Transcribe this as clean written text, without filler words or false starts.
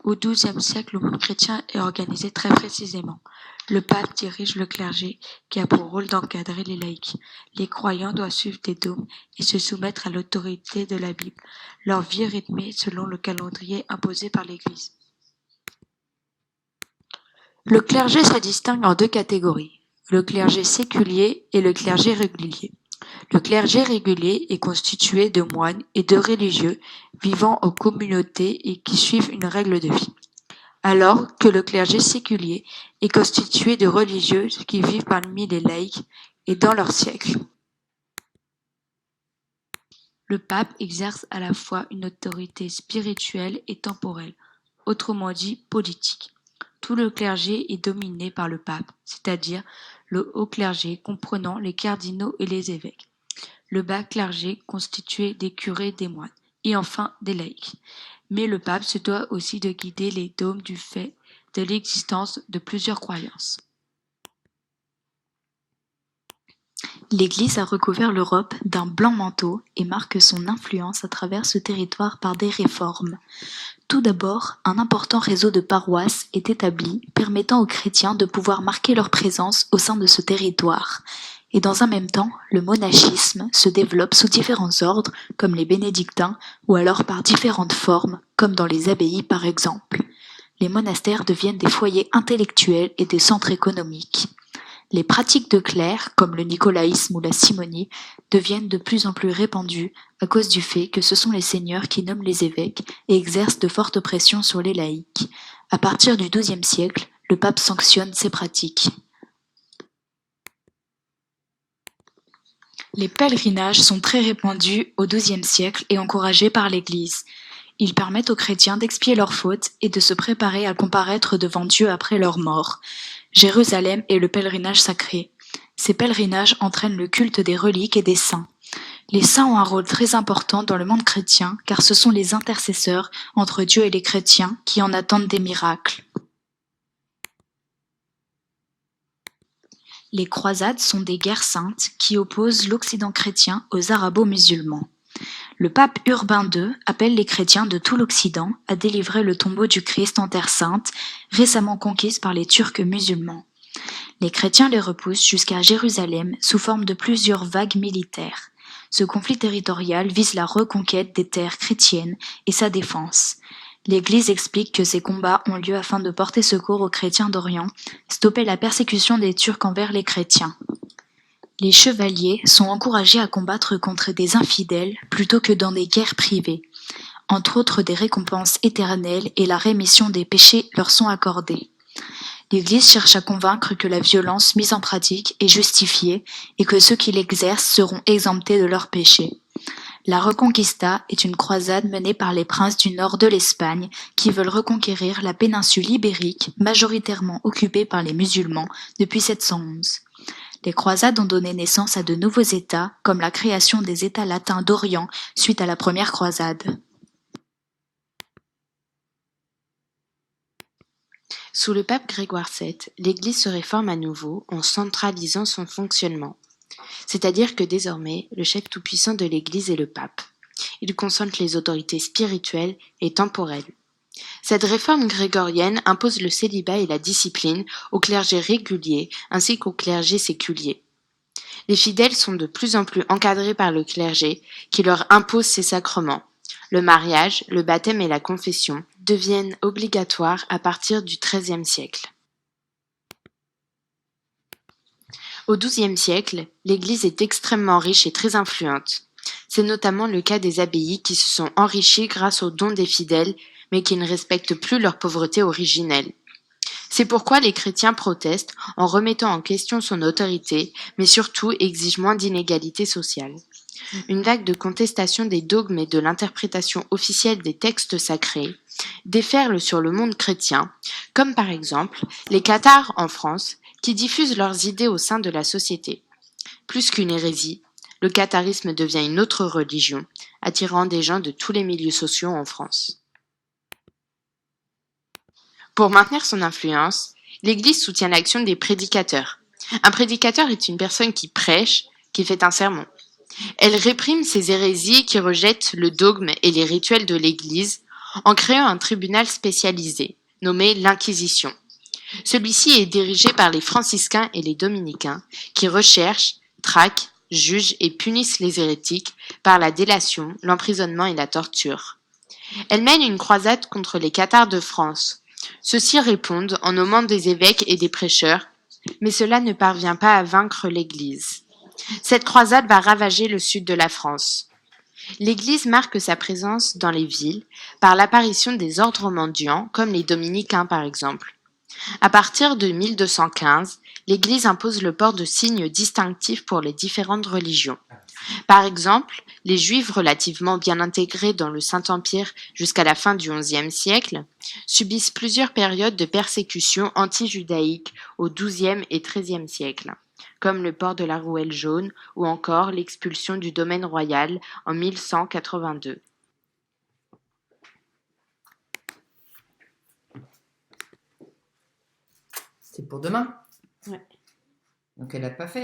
Au XIIe siècle, le monde chrétien est organisé très précisément. Le pape dirige le clergé, qui a pour rôle d'encadrer les laïcs. Les croyants doivent suivre des dogmes et se soumettre à l'autorité de la Bible. Leur vie est rythmée selon le calendrier imposé par l'Église. Le clergé se distingue en deux catégories, le clergé séculier et le clergé régulier. Le clergé régulier est constitué de moines et de religieux vivant en communauté et qui suivent une règle de vie, alors que le clergé séculier est constitué de religieux qui vivent parmi les laïcs et dans leur siècle. Le pape exerce à la fois une autorité spirituelle et temporelle, autrement dit politique. Tout le clergé est dominé par le pape, c'est-à-dire le haut clergé comprenant les cardinaux et les évêques, le bas clergé constitué des curés, des moines, et enfin des laïcs. Mais le pape se doit aussi de guider les dogmes du fait de l'existence de plusieurs croyances. L'Église a recouvert l'Europe d'un blanc manteau et marque son influence à travers ce territoire par des réformes. Tout d'abord, un important réseau de paroisses est établi permettant aux chrétiens de pouvoir marquer leur présence au sein de ce territoire. Et dans un même temps, le monachisme se développe sous différents ordres, comme les bénédictins, ou alors par différentes formes, comme dans les abbayes par exemple. Les monastères deviennent des foyers intellectuels et des centres économiques. Les pratiques de clercs, comme le nicolaïsme ou la simonie, deviennent de plus en plus répandues à cause du fait que ce sont les seigneurs qui nomment les évêques et exercent de fortes pressions sur les laïcs. À partir du XIIe siècle, le pape sanctionne ces pratiques. Les pèlerinages sont très répandus au XIIe siècle et encouragés par l'Église. Ils permettent aux chrétiens d'expier leurs fautes et de se préparer à comparaître devant Dieu après leur mort. Jérusalem est le pèlerinage sacré. Ces pèlerinages entraînent le culte des reliques et des saints. Les saints ont un rôle très important dans le monde chrétien car ce sont les intercesseurs entre Dieu et les chrétiens qui en attendent des miracles. Les croisades sont des guerres saintes qui opposent l'Occident chrétien aux arabo-musulmans. Le pape Urbain II appelle les chrétiens de tout l'Occident à délivrer le tombeau du Christ en Terre Sainte, récemment conquise par les Turcs musulmans. Les chrétiens les repoussent jusqu'à Jérusalem sous forme de plusieurs vagues militaires. Ce conflit territorial vise la reconquête des terres chrétiennes et sa défense. L'Église explique que ces combats ont lieu afin de porter secours aux chrétiens d'Orient, stopper la persécution des Turcs envers les chrétiens. Les chevaliers sont encouragés à combattre contre des infidèles plutôt que dans des guerres privées. Entre autres, des récompenses éternelles et la rémission des péchés leur sont accordées. L'Église cherche à convaincre que la violence mise en pratique est justifiée et que ceux qui l'exercent seront exemptés de leurs péchés. La Reconquista est une croisade menée par les princes du nord de l'Espagne qui veulent reconquérir la péninsule ibérique, majoritairement occupée par les musulmans depuis 711. Les croisades ont donné naissance à de nouveaux États, comme la création des États latins d'Orient suite à la première croisade. Sous le pape Grégoire VII, l'Église se réforme à nouveau en centralisant son fonctionnement. C'est-à-dire que désormais, le chef tout-puissant de l'Église est le pape. Il concentre les autorités spirituelles et temporelles. Cette réforme grégorienne impose le célibat et la discipline au clergé régulier ainsi qu'au clergé séculier. Les fidèles sont de plus en plus encadrés par le clergé qui leur impose ses sacrements. Le mariage, le baptême et la confession deviennent obligatoires à partir du XIIIe siècle. Au XIIe siècle, l'Église est extrêmement riche et très influente. C'est notamment le cas des abbayes qui se sont enrichies grâce aux dons des fidèles, mais qui ne respectent plus leur pauvreté originelle. C'est pourquoi les chrétiens protestent en remettant en question son autorité, mais surtout exigent moins d'inégalité sociale. Une vague de contestation des dogmes et de l'interprétation officielle des textes sacrés déferle sur le monde chrétien, comme par exemple les cathares en France, qui diffusent leurs idées au sein de la société. Plus qu'une hérésie, le catharisme devient une autre religion, attirant des gens de tous les milieux sociaux en France. Pour maintenir son influence, l'Église soutient l'action des prédicateurs. Un prédicateur est une personne qui prêche, qui fait un sermon. Elle réprime ces hérésies qui rejettent le dogme et les rituels de l'Église en créant un tribunal spécialisé, nommé l'Inquisition. Celui-ci est dirigé par les franciscains et les dominicains, qui recherchent, traquent, jugent et punissent les hérétiques par la délation, l'emprisonnement et la torture. Elle mène une croisade contre les cathares de France. Ceux-ci répondent en nommant des évêques et des prêcheurs, mais cela ne parvient pas à vaincre l'Église. Cette croisade va ravager le sud de la France. L'Église marque sa présence dans les villes par l'apparition des ordres mendiants, comme les dominicains par exemple. À partir de 1215, l'Église impose le port de signes distinctifs pour les différentes religions. Par exemple, les Juifs relativement bien intégrés dans le Saint-Empire jusqu'à la fin du XIe siècle subissent plusieurs périodes de persécution anti-judaïque au XIIe et XIIIe siècle, comme le port de la rouelle jaune ou encore l'expulsion du domaine royal en 1182. C'est pour demain. Ouais. Donc elle n'a pas fait